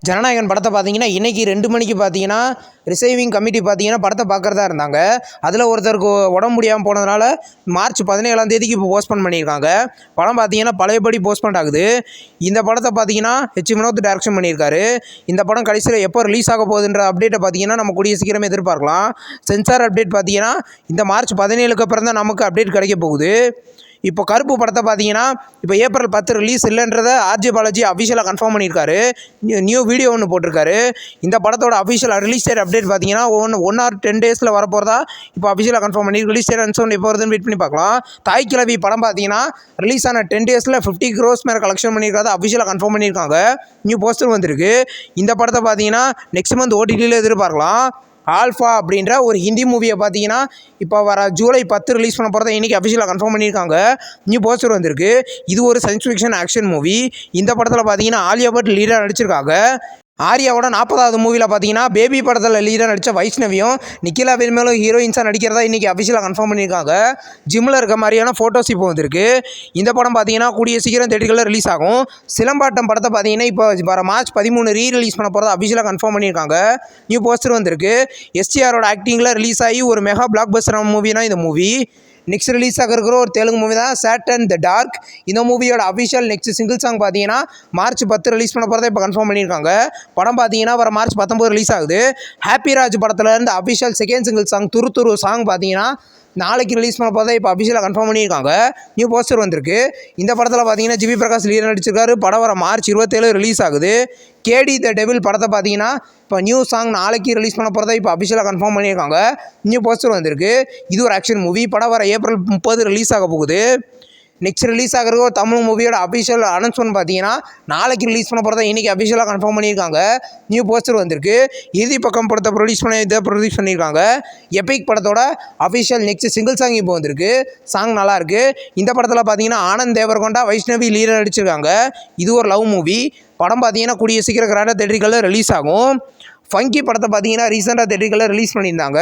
ஜனநாயகன் படத்தை பார்த்தீங்கன்னா இன்றைக்கி 2 மணிக்கு பார்த்தீங்கன்னா ரிசைவிங் கமிட்டி பார்த்தீங்கன்னா படத்தை பார்க்குறதா இருந்தாங்க. அதில் ஒருத்தருக்கு உடம்பு முடியாமல் போனதுனால மார்ச் 17ஆம் தேதிக்கு இப்போ போஸ்ட்போன் பண்ணியிருக்காங்க. படம் பார்த்தீங்கன்னா பழையபடி போஸ்ட்போன் ஆகுது. இந்த படத்தை பார்த்தீங்கன்னா வினோத் டைரக்ஷன் பண்ணியிருக்காரு. இந்த படம் கடைசியில் எப்போ ரிலீஸ் ஆக போகுதுன்ற அப்டேட்டை பார்த்தீங்கன்னா நம்ம கூடிய சீக்கிரமே எதிர்பார்க்கலாம். சென்சார் அப்டேட் பார்த்தீங்கன்னா இந்த மார்ச் 17க்கு அப்புறம் தான் நமக்கு அப்டேட் கிடைக்க போகுது. இப்போ கருப்பு படத்தை பார்த்தீங்கன்னா இப்போ ஏப்ரல் 10 ரிலீஸ் இல்லைன்றதை ஆர்ஜே பாலாஜி அஃபிஷியலாக கன்ஃபார்ம் பண்ணியிருக்காரு. நியூ வீடியோ ஒன்று போட்டிருக்காரு. இந்த படத்தோட அஃபிஷியல் ரிலீஸ் டேட் அப்டேட் பார்த்தீங்கன்னா 1 or 10 டேஸில் வரப்போகிறதா இப்போ அஃபிஷியலாக கன்ஃபார்ம் பண்ணி ரிலீஸ் டேட் அன்சோன் எப்போ வருதுன்னு வெயிட் பண்ணி பார்க்கலாம். தாய் கிழவி படம் பார்த்தீங்கன்னா ரிலீஸ் ஆன 10 டேஸில் 50 crores மேலே கலெக்ஷன் பண்ணியிருக்காது அஃபிஷியலாக கன்ஃபார்ம் பண்ணியிருக்காங்க. நியூ போஸ்டர் வந்திருக்கு. இந்த படத்தை பார்த்தீங்கன்னா நெக்ஸ்ட் மந்த் ஓடிடியில் எதிர்பார்க்கலாம். ஆல்ஃபா அப்படின்ற ஒரு ஹிந்தி மூவியை பார்த்தீங்கன்னா இப்போ வர ஜூலை 10 ரிலீஸ் பண்ண போகிறத இன்றைக்கி அஃபிஷியலாக கன்ஃபார்ம் பண்ணியிருக்காங்க. நியூ போஸ்டர் வந்திருக்கு. இது ஒரு சயின்ஸ் ஃபிக்ஷன் ஆக்ஷன் மூவி. இந்த படத்தில் பார்த்தீங்கன்னா ஆலியா பட் லீடராக நடிச்சிருக்காங்க. ஆர்யாவோட 40வது மூவியில் பார்த்தீங்கன்னா பேபி படத்தில் லீடாக நடித்த வைஷ்ணவியும் நிக்கிலா வில்மேலும் ஹீரோயின்ஸாக நடிக்கிறதா இன்றைக்கி அஃபிஷியலாக கன்ஃபார்ம் பண்ணியிருக்காங்க. ஜிம்மில் இருக்க மாதிரியான ஃபோட்டோஸ் இப்போ வந்திருக்கு. இந்த படம் பார்த்தீங்கன்னா கூடிய சீக்கிரம் தேட்டர்களில் ரிலீஸ் ஆகும். சிலம்பாட்டம் படத்தை பார்த்தீங்கன்னா இப்போ வர மார்ச் 13 ரிலீஸ் பண்ண போகிறத அஃபிஷியலாக கன்ஃபார்ம் பண்ணியிருக்காங்க. நியூ போஸ்டர் வந்திருக்கு. எஸ்டிஆரோட ஆக்டிங்கில் ரிலீஸ் ஆகி ஒரு மெகா பிளாக் பஸ்டர் மூவினா இந்த மூவி. நெக்ஸ்ட் ரிலீஸ் ஆக இருக்கிற ஒரு தெலுங்கு மூவி தான் சாட்டன் த டார்க். இந்த மூவியோட அஃபிஷியல் நெக்ஸ்ட் சிங்கிள் சாங் பார்த்தீங்கன்னா மார்ச் 10 ரிலீஸ் பண்ண போகிறத இப்போ கன்ஃபார்ம் பண்ணியிருக்காங்க. படம் பார்த்தீங்கன்னா வர மார்ச் 19 ரிலீஸ் ஆகுது. ஹாப்பி ராஜ் படத்தில் இருந்து அஃபிஷியல் செகண்ட் சிங்கிள் சாங் துரு துரு சாங் பார்த்தீங்கன்னா நாளைக்கு ரிலீஸ் பண்ண போதா இப்போ அஃபிஷியலாக கன்ஃபார்ம் பண்ணியிருக்காங்க. நியூ போஸ்டர் வந்திருக்கு. இந்த படத்தில் பார்த்தீங்கன்னா ஜிவி பிரகாஷ் லீடர் நடிச்சிருக்காரு. படம் வர மார்ச் 27 ரிலீஸ் ஆகுது. கேடி த டெவில் படத்தை பார்த்தீங்கன்னா இப்போ நியூ சாங் நாளைக்கு ரிலீஸ் பண்ண போகிறதா இப்போ அஃபிஷியலாக கன்ஃபார்ம் பண்ணியிருக்காங்க. நியூ போஸ்டர் வந்திருக்கு. இது ஒரு ஆக்ஷன் மூவி. படம் வர ஏப்ரல் 30 ரிலீஸ் ஆக போகுது. நெக்ஸ்ட் ரிலீஸ் ஆகிற ஒரு தமிழ் மூவியோட அஃபிஷியல் அனௌன்ஸ்மெண்ட் பார்த்தீங்கன்னா நாளைக்கு ரிலீஸ் பண்ண போகிறதா இன்றைக்கி அஃபிஷியலாக கன்ஃபார்ம் பண்ணியிருக்காங்க. நியூ போஸ்டர் வந்திருக்கு. இறுதி பக்கம் படத்தை ப்ரொடியூஸ் பண்ணியிருக்காங்க. எபிக் படத்தோட அஃபிஷியல் நெக்ஸ்ட் சிங்கிள் சாங் இப்போ வந்திருக்கு. சாங் நல்லாயிருக்கு. இந்த படத்தில் பார்த்தீங்கன்னா ஆனந்த் தேவர்கொண்டா வைஷ்ணவி லீடர் நடிச்சிருக்காங்க. இது ஒரு லவ் மூவி. படம் பார்த்தீங்கன்னா கூடிய சீக்கிரம் கிராண்டாக தேட்டர்களில் ரிலீஸ் ஆகும். ஃபங்கி படத்தை பார்த்தீங்கன்னா ரீசெண்டாக தேட்டர்களில் ரிலீஸ் பண்ணியிருந்தாங்க.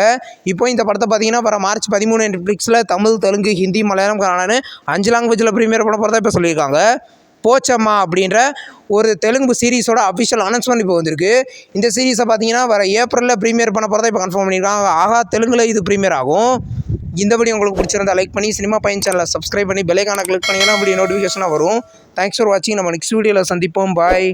இப்போ இந்த படத்தை பார்த்தீங்கன்னா வர மார்ச் 13 நெட்ஃப்ளிக்ஸில் தமிழ், தெலுங்கு, ஹிந்தி, மலையாளம், கன்னடான்னு 5 லாங்குவேஜில் ப்ரீமியர் பண்ண போகிறதா இப்போ சொல்லியிருக்காங்க. போச்சம்மா அப்படின்ற ஒரு தெலுங்கு சீரீஸோட அஃபிஷியல் அனௌன்ஸ்மெண்ட் இப்போ வந்திருக்கு. இந்த சீரீஸை பார்த்தீங்கன்னா வர ஏப்ரலில் ப்ரீமியர் பண்ண போகிறதா இப்போ கன்ஃபார்ம் பண்ணியிருக்காங்க. ஆகா தெலுங்கில் இது ப்ரீமியர் ஆகும். இந்த வீடியோ உங்களுக்கு பிடிச்சிருந்தா லைக் பண்ணி சினிமா பையன் சேனலை சப்ஸ்கிரைப் பண்ணி பெல் ஐகானை கிளிக் பண்ணிங்கன்னா அப்படி நோட்டிஃபிகேஷனாக வரும். தேங்க்ஸ் ஃபார் வாட்சிங். நம்ம நெக்ஸ்ட் வீடியோவில் சந்திப்போம். பாய்.